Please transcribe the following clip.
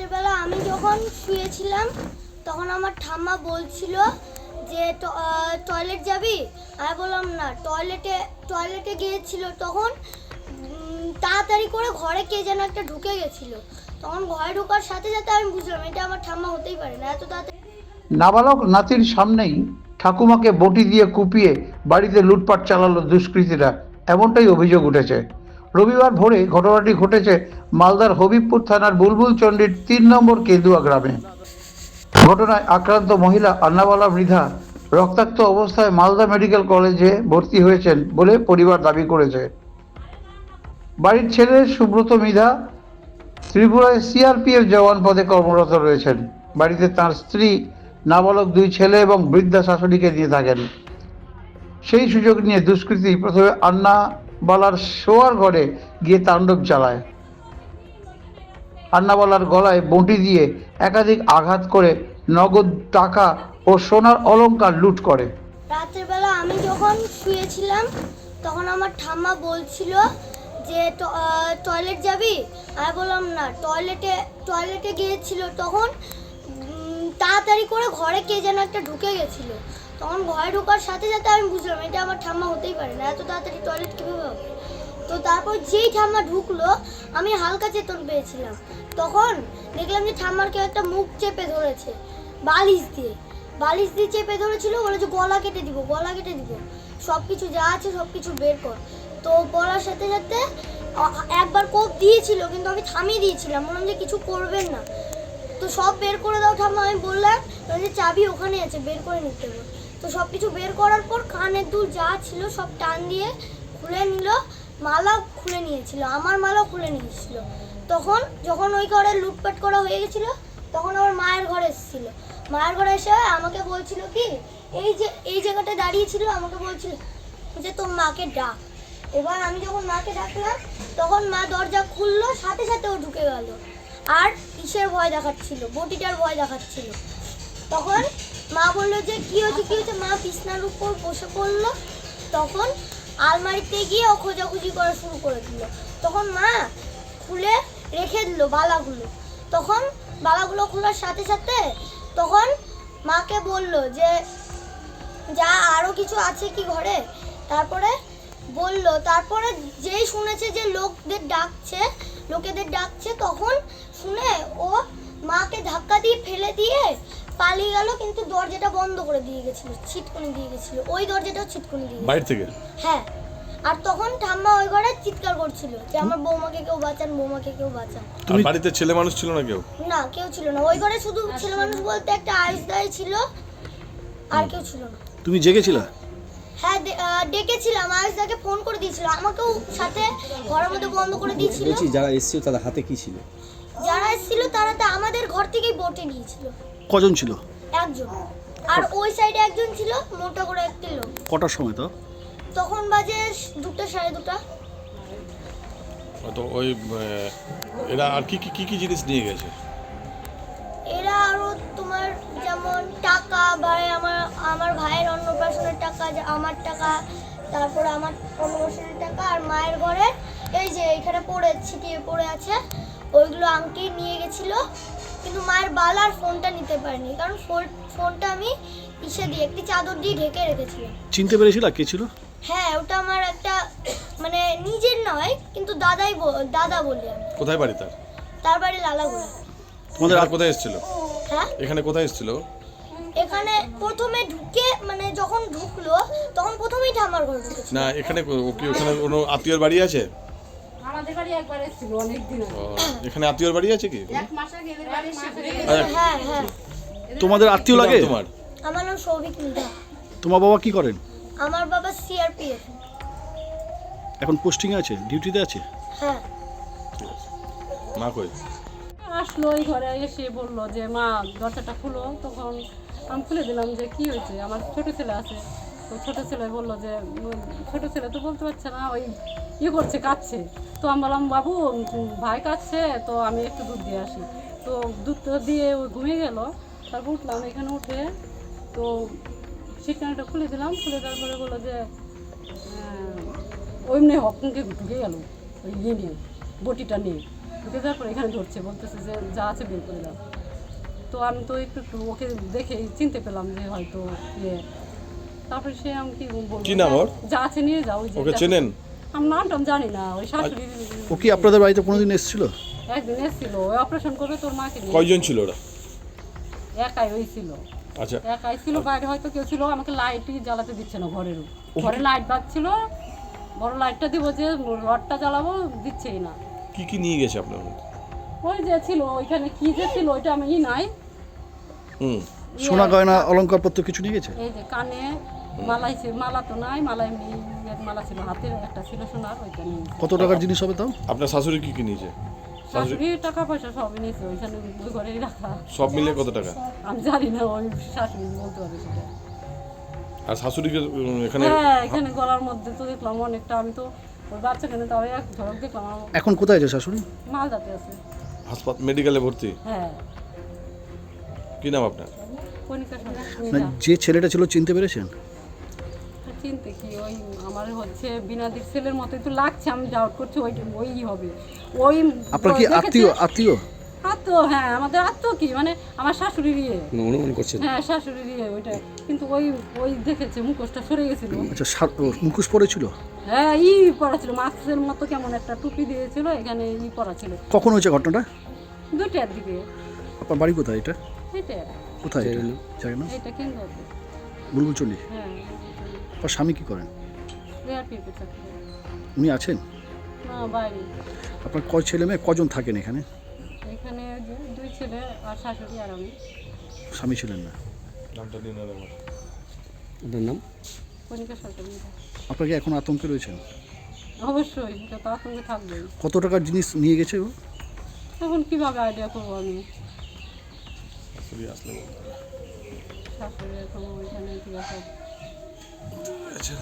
রাতের বেলা আমি যখন শুয়েছিলাম তখন আমার ঠাম্মা বলছিল যে টয়লেট যাবি। আমি বললাম না। টয়লেটে গিয়েছিল তখন তাড়াতাড়ি করে ঘরে কে যেন একটা ঢুকে গেছিল। তখন ঘরে ঢোকার সাথে সাথে আমি বুঝলাম এটা আমার ঠাম্মা হতেই পারে না, এত তাড়াতাড়ি। নাবালক নাতির সামনেই ঠাকুমাকে বটি দিয়ে কুপিয়ে বাড়িতে লুটপাট চালালো দুষ্কৃতীরা, এমনটাই অভিযোগ উঠেছে। রবিবার ভোরে ঘটনাটি ঘটেছে মালদার হবিবপুর থানার বুলবুল চণ্ডীর ৩ নম্বর কেন্দুয়া গ্রামে। ঘটনায় আক্রান্ত মহিলা আন্নাবালা মৃধা রক্তাক্ত অবস্থায় মালদা মেডিকেল কলেজে ভর্তি হয়েছেন বলে পরিবার দাবি করেছে। বাড়ির ছেলে সুব্রত মৃধা ত্রিপুরায় সিআরপিএফ জওয়ান পদে কর্মরত রয়েছেন। বাড়িতে তার স্ত্রী, নাবালক 2 ছেলে এবং বৃদ্ধা শাশুড়িকে নিয়ে থাকেন। সেই সুযোগ নিয়ে দুষ্কৃতী প্রথমে আন্নাবালার শোয়ার ঘরে গিয়ে তাণ্ডব চালায়। আন্নাবালার গলায় বঁটি দিয়ে একাধিক আঘাত করে নগদ টাকা ও সোনার অলংকার লুট করে। রাতের বেলা আমি যখন শুয়েছিলাম তখন আমার ঠাম্মা বলছিল যে টয়লেট যাবি। আমি বললাম না। টয়লেটে গিয়েছিল তখন তাড়াতাড়ি করে ঘরে কে যেন একটা ঢুকে গেছিল। তখন ঘরে ঢোকার সাথে সাথে আমি বুঝলাম এটা আমার ঠাম্মা হতেই পারে না, এত তাড়াতাড়ি টয়লেট কীভাবে হবে। তো তারপর যেই ঠাম্মা ঢুকলো আমি হালকা চেতন পেয়েছিলাম। তখন দেখলাম যে ঠাম্মার কেউ একটা মুখ চেপে ধরেছে বালিশ দিয়ে চেপে ধরেছিল। বলেছে গলা কেটে দিব, সব কিছু যা আছে সব কিছু বের কর। তো বলার সাথে সাথে একবার কোপ দিয়েছিল, কিন্তু আমি থামিয়ে দিয়েছিলাম, বললাম যে কিছু করবেন না। তো সব বের করে দাও ঠাম্মা, আমি বললাম যে চাবি ওখানে আছে, বের করে নিতে হবে। তো সব কিছু বের করার পর কানের দুল যা ছিল সব টান দিয়ে খুলে নিল। মালা খুলে নিয়েছিল, আমার মালাও খুলে নিয়েছিল। তখন যখন ওই ঘরে লুটপাট করা হয়ে গেছিলো তখন আমার মায়ের ঘরে এসেছিল। মায়ের ঘরে এসে আমাকে বলছিল কি, এই জায়গাটায় দাঁড়িয়ে ছিল, আমাকে বলছিল যে তোর মাকে ডাক। এবার আমি যখন মাকে ডাকলাম তখন মা দরজা খুললো, সাথে সাথে ও ঢুকে গেল। আর কিসের ভয় দেখাচ্ছিল, বটিটার ভয় দেখাচ্ছিল। তখন মা বললো যে কি হয়েছে। মা বিছনার উপর বসে পড়লো। তখন আলমারিতে গিয়ে ও খোঁজাখুঁজি করা শুরু করে দিল। তখন মা খুলে রেখে দিল বালাগুলো। তখন বালাগুলো খোলার সাথে সাথে তখন মাকে বলল যে যা আরও কিছু আছে কি ঘরে। তারপরে যেই শুনেছে যে লোকেদের ডাকছে তখন শুনে ও মাকে ধাক্কা দিয়ে ফেলে দিয়ে পালিয়ে গেল, কিন্তু দরজাটা বন্ধ করে দিয়ে গেছিল, ছিটকুনি দিয়ে গেছিল। ওই দরজাটাও ছিটকুনি দিয়ে বাইরে থেকে। হ্যাঁ। আর তখন ঠাম্মা ওই ঘরে চিৎকার করছিল যে আমার বৌমাকে কেউ বাঁচান। আর বাড়িতে ছেলে মানুষ ছিল না কেউ? না, কেউ ছিল না। ওই ঘরে শুধু ছেলে মানুষ বলতে একটা আইসদাই ছিল, আর কেউ ছিল না। তুমি জেগেছিলা? হ্যাঁ, ডেকেছিলাম, আইসদাকে ফোন করে দিয়েছিল, আমাকেও সাথে ঘরের মধ্যে বন্ধ করে দিয়েছিল। বলছি যারা এসেছিল তাদের হাতে কি ছিল? যারা এসেছিল তারা তো আমাদের ঘর থেকেই বটে নিয়েছিল। কজন ছিল? একজন। আর ওই সাইডে একজন ছিল, মোটা করে একটা লোক। কটার সময় তো? তখন বাজে 2টা, 2:30। তো ওই এরা আর কি জিনিস নিয়ে গেছে? এরা আরো তোমার যেমন টাকা, আমার ভাইয়ের অন্নপ্রাশনের টাকা, আমার টাকা, তারপরে আমার অন্নপ্রাশনের টাকা, আর মায়ের ঘরে এই যে এখানে ছিটিয়ে পড়ে আছে ওইগুলো আংটি নিয়ে গেছিল। কিন্তু মায়ের বালা আর ফোনটা নিতে পারেনি, কারণ ফোনটা আমি একটি চাদর দিয়ে ঢেকে রেখেছিলাম। চিনতে পেরেছিল কে ছিল? হ্যাঁ, ওটা আমার একটা মানে নিজের নয়, কিন্তু দাদা বলি আমি। কোথায় বাড়ি তার বাড়ি লালাগোলা। তোমাদের আর কোথায় এসেছিল? হ্যাঁ, এখানে কোথায় এসেছিল? এখানে প্রথমে ঢুকে মানে যখন ঢুকলো তখন প্রথমেই ঠাম্মার ঘরে ঢুকেছিল। না, এখানে ওখানে কোনো আত্মীয়র বাড়ি আছে? আমাদের বাড়ি একবার এসেছিল অনেক দিন আগে। এখানে আত্মীয়র বাড়ি আছে কি? এক মাস আগে এদের বাড়ি এসে হ্যাঁ হ্যাঁ। তোমাদের আত্মীয় লাগে? তোমার আমার নাম সৌভিক মৃধা। তোমার বাবা কি করেন? আমার বাবা সিআরপিএফ। এখন পোস্টিং আছে, ডিউটিতে আছে? হ্যাঁ। মা কই? আসলো ওই ঘরে এসে বললো যে মা দরজাটা খুলো। তখন আমি খুলে দিলাম যে কি হয়েছে, আমার ছোট ছেলে আছে। তো ছোট ছেলে বললো যে ছোট ছেলে তো বলতে পারছে না, ওই করছে, কাঁদছে। তো আমি বললাম বাবু ভাই কাঁদছে, তো আমি একটু দুধ দিয়ে আসি। তো দুধ দিয়ে ওই ঘুমিয়ে গেল। তারপর উঠলাম, এখানে উঠে তো সিটকানিটা খুলে দিলাম। খুলে দেওয়ার পরে বললো যে ওইমনি হককে ঢুকে গেল ওই নিয়ে বটিটা নিয়ে। ঢুকে যাওয়ার পর এখানে ধরছে, বলতেছে যে যা আছে বের করে দাও। তো আমি তো একটু একটু ওকে দেখে চিনতে পেলাম যে হয়তো ইয়ে। তারপরে সে আমি কি বলবো, কি নাম ওর? যা আছে নিয়ে যাও। ওই যে ওকে চেনেন? আমি নামটা জানি না, ওই শাশুড়ি ও কি আপনাদের বাড়িতে কোনোদিন এসেছিল? একদিন এসেছিল, ওই অপারেশন করবে তোর মাকে নিয়ে। কয়জন ছিল ওরা? একাই ওই ছিল, আচ্ছা, একাই ছিল, বাইরে হয়তো কেউ ছিল। আমাকে লাইটই জ্বালাতে দিচ্ছে না, ঘরে লাইট বাজছিল, বড় লাইটটা দিব যে রডটা জ্বালাবো, দিচ্ছেই না। কি কি নিয়ে গেছে আপনার মধ্যে? ওই যে ছিল ওইখানে কি যে ছিল ওইটা আমি নাই। হুম, সোনা গয়না অলংকারপত্র কিছু নিয়ে গেছে? এই যে কানে মালাই ছিল, মালা তো নাই, মালা এমনি ইয়ের মালা ছিল, হাতের একটা ছিল সোনার, ওইটা নিয়ে গেছে। কত টাকার জিনিস হবে তাও? আপনার শাশুড়ি কি কি নিয়েছে? শাশুড়ি টাকা পয়সা সবই নিয়েছে, ওইখানে ওই ঘরেই রাখা। সব মিলে কত টাকা? আমি জানি না, ওই শাশুড়ি বলতে পারে সেটা। আর শাশুড়িকে এখানে হ্যাঁ, এখানে গলার মধ্যে তো দেখলাম অনেকটা। আমি তো ওই বাচ্চাকে নিয়ে তবে এক ঝলক দেখলাম। এখন কোথায় আছে শাশুড়ি? মালদাতে আছে। হাসপাতাল মেডিকেলে ভর্তি? হ্যাঁ, কি নাম আপনার? কণিকা না, যে ছেলেটা ছিল চিনতে পেরেছেন? চিনতে কি, ওই আমার হচ্ছে বিনাদির ছেলের মতোই তো লাগছে। আমি ডাউট করছি ওই হবে ওই। আপনার কি আত্মীয়? আত্মীয়? আত্মীয়, হ্যাঁ, আমাদের আত্মীয় কি মানে আমার শাশুড়ির ইয়ে। অনুমান করছেন? হ্যাঁ, শাশুড়ির ইয়ে ওইটা। কিন্তু ওই দেখেছে মুখোশটা সরে গেছিল। আচ্ছা, মুখোশ পরেছিল? হ্যাঁ, পরা ছিল, মাস্কের মতো কেমন একটা টুপি দিয়েছিল, এখানে পরা ছিল। কখন হয়েছে ঘটনাটা? 2টার দিকে। আপনার বাড়ি কোথায় এটা? এটা কোথায় এটা? জানি না। এটা কেন্দ্রতে। বুলবুলচন্ডী? হ্যাঁ, আপনার স্বামী কি করেন? রেয়ারপিতে চাকরি। উনি আছেন? না, বাইরে। আপনার কয় ছেলে মেয়ে, কজন থাকেন এখানে? এখানে 2 ছেলে আর শাশুড়ি আর আমি। স্বামী ছিলেন না? নামটা নিয়ে নেন আমার। আপনার নাম? কণিকা সরকার। আপনার কি এখন আতঙ্কে রয়েছেন? অবশ্যই, এটা তো আতঙ্কে থাকবেই। কত টাকার জিনিস নিয়ে গেছে ও? এখন কিভাবে আইডিয়া করবো আমি? শাশুড়ি আসলে বলতে হবে। শাশুড়ি এখন ওইখানে ঠিক আছে। আচ্ছা